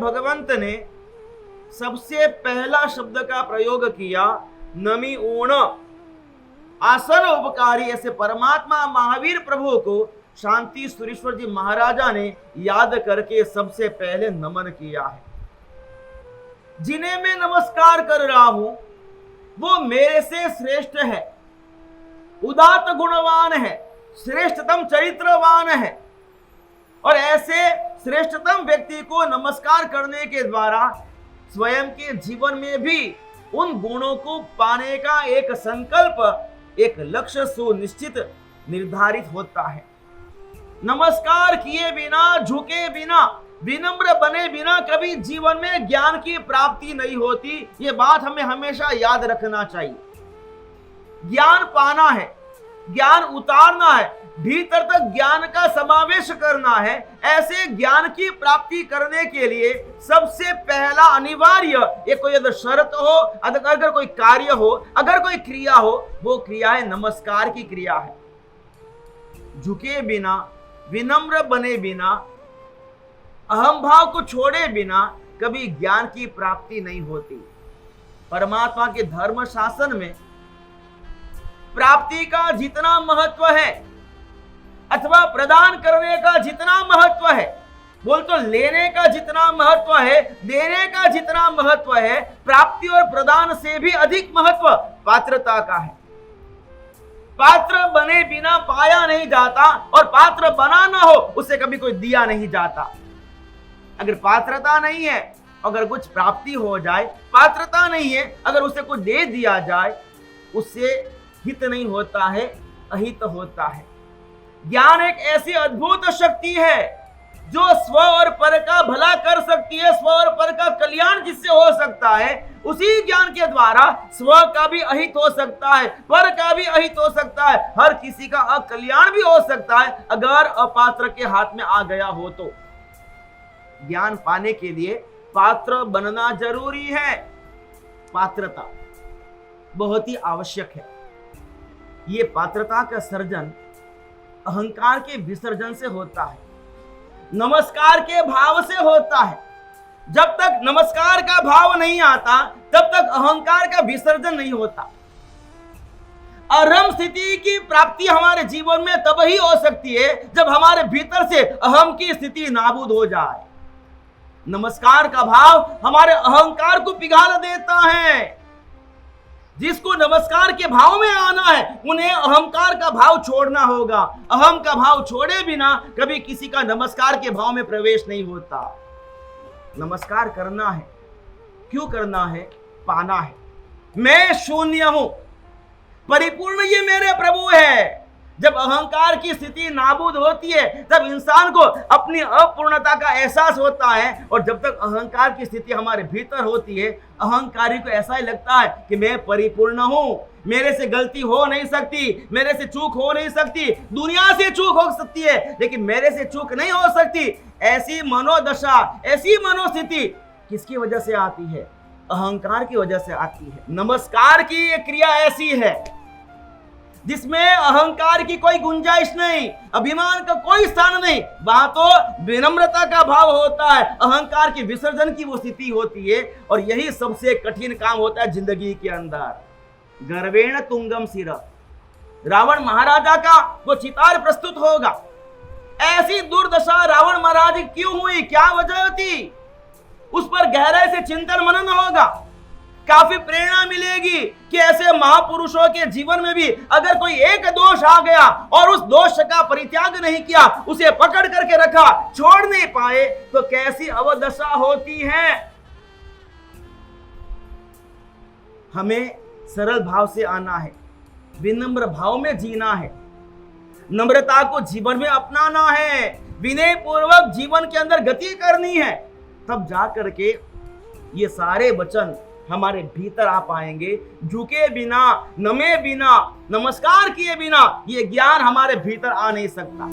भगवंत ने सबसे पहला शब्द का प्रयोग किया नमी ओण। आसन उपकारी ऐसे परमात्मा महावीर प्रभु को शांति सुरेश्वर जी महाराजा ने याद करके सबसे पहले नमन किया है। जिन्हें मैं नमस्कार कर रहा हूं वो मेरे से श्रेष्ठ है, उदात्त गुणवान है, श्रेष्ठतम चरित्रवान है। और ऐसे श्रेष्ठतम व्यक्ति को नमस्कार करने के द्वारा स्वयं के जीवन में भी उन गुणों को पाने का एक संकल्प, एक लक्ष्य सुनिश्चित निर्धारित होता है। नमस्कार किए बिना, झुके बिना, विनम्र बने बिना कभी जीवन में ज्ञान की प्राप्ति नहीं होती। ये बात हमें हमेशा याद रखना चाहिए। ज्ञान पाना है, ज्ञान उतारना है, भीतर तक ज्ञान का समावेश करना है। ऐसे ज्ञान की प्राप्ति करने के लिए सबसे पहला अनिवार्य एक कोई अगर शर्त हो, अगर कोई कार्य हो, अगर कोई क्रिया हो, वो क्रिया है नमस्कार की क्रिया है। झुके बिना, विनम्र बने बिना, अहम भाव को छोड़े बिना कभी ज्ञान की प्राप्ति नहीं होती। परमात्मा के धर्म शासन में प्राप्ति का जितना महत्व है अथवा प्रदान करने का जितना महत्व है, बोल तो लेने का जितना महत्व है, देने का जितना महत्व है, प्राप्ति और प्रदान से भी अधिक महत्व पात्रता का है। पात्र बने बिना पाया नहीं जाता और पात्र बना ना हो उससे कभी कोई दिया नहीं जाता। अगर पात्रता नहीं है, अगर कुछ प्राप्ति हो जाए, पात्रता नहीं है, अगर उसे कुछ दे दिया जाए, उससे हित नहीं होता है, अहित होता है। ज्ञान एक ऐसी अद्भुत शक्ति है जो स्व और पर का भला कर सकती है, स्व और पर का कल्याण जिससे हो सकता है, उसी ज्ञान के द्वारा स्व का भी अहित हो सकता है, पर का भी अहित हो सकता है, हर किसी का अकल्याण भी हो सकता है अगर अपात्र के हाथ में आ गया हो तो। ज्ञान पाने के लिए पात्र बनना जरूरी है। पात्रता बहुत ही आवश्यक है। ये पात्रता का सर्जन अहंकार के विसर्जन से होता है, नमस्कार के भाव से होता है। जब तक नमस्कार का भाव नहीं आता तब तक अहंकार का विसर्जन नहीं होता। अरम स्थिति की प्राप्ति हमारे जीवन में तब ही हो सकती है जब हमारे भीतर से अहम की स्थिति नाबूद हो जाए। नमस्कार का भाव हमारे अहंकार को पिघाल देता है। जिसको नमस्कार के भाव में आना है उन्हें अहंकार का भाव छोड़ना होगा। अहम का भाव छोड़े बिना कभी किसी का नमस्कार के भाव में प्रवेश नहीं होता। नमस्कार करना है, क्यों करना है? पाना है। मैं शून्य हूं, परिपूर्ण ये मेरे प्रभु है। जब अहंकार की स्थिति नाबूद होती है तब इंसान को अपनी अपूर्णता का एहसास होता है। और जब तक अहंकार की स्थिति हमारे भीतर होती है, अहंकारी को ऐसा ही लगता है कि मैं परिपूर्ण हूं, मेरे से गलती हो नहीं सकती, मेरे से चूक हो नहीं सकती। दुनिया से चूक हो सकती है लेकिन मेरे से चूक नहीं हो सकती। ऐसी मनोदशा, ऐसी मनोस्थिति किसकी वजह से आती है? अहंकार की वजह से आती है। नमस्कार की ये क्रिया ऐसी है जिसमें अहंकार की कोई गुंजाइश नहीं, अभिमान का कोई स्थान नहीं। वहां तो विनम्रता का भाव होता है, अहंकार की विसर्जन की वो स्थिति होती है। और यही सबसे कठिन काम होता है जिंदगी के अंदर। गर्वेण तुंगम सिर, रावण महाराजा का वो चितार प्रस्तुत होगा। ऐसी दुर्दशा रावण महाराज की क्यों हुई, क्या वजह थी, उस पर गहराई से चिंतन मनन होगा। काफी प्रेरणा मिलेगी कि ऐसे महापुरुषों के जीवन में भी अगर कोई एक दोष आ गया और उस दोष का परित्याग नहीं किया, उसे पकड़ करके रखा, छोड़ नहीं पाए, तो कैसी अवदशा होती है। हमें सरल भाव से आना है, विनम्र भाव में जीना है, नम्रता को जीवन में अपनाना है, विनय पूर्वक जीवन के अंदर गति करनी है। तब जा करके ये सारे वचन हमारे भीतर आ पाएंगे। झुके बिना, नमे बिना, नमस्कार किए बिना ये ज्ञान हमारे भीतर आ नहीं सकता।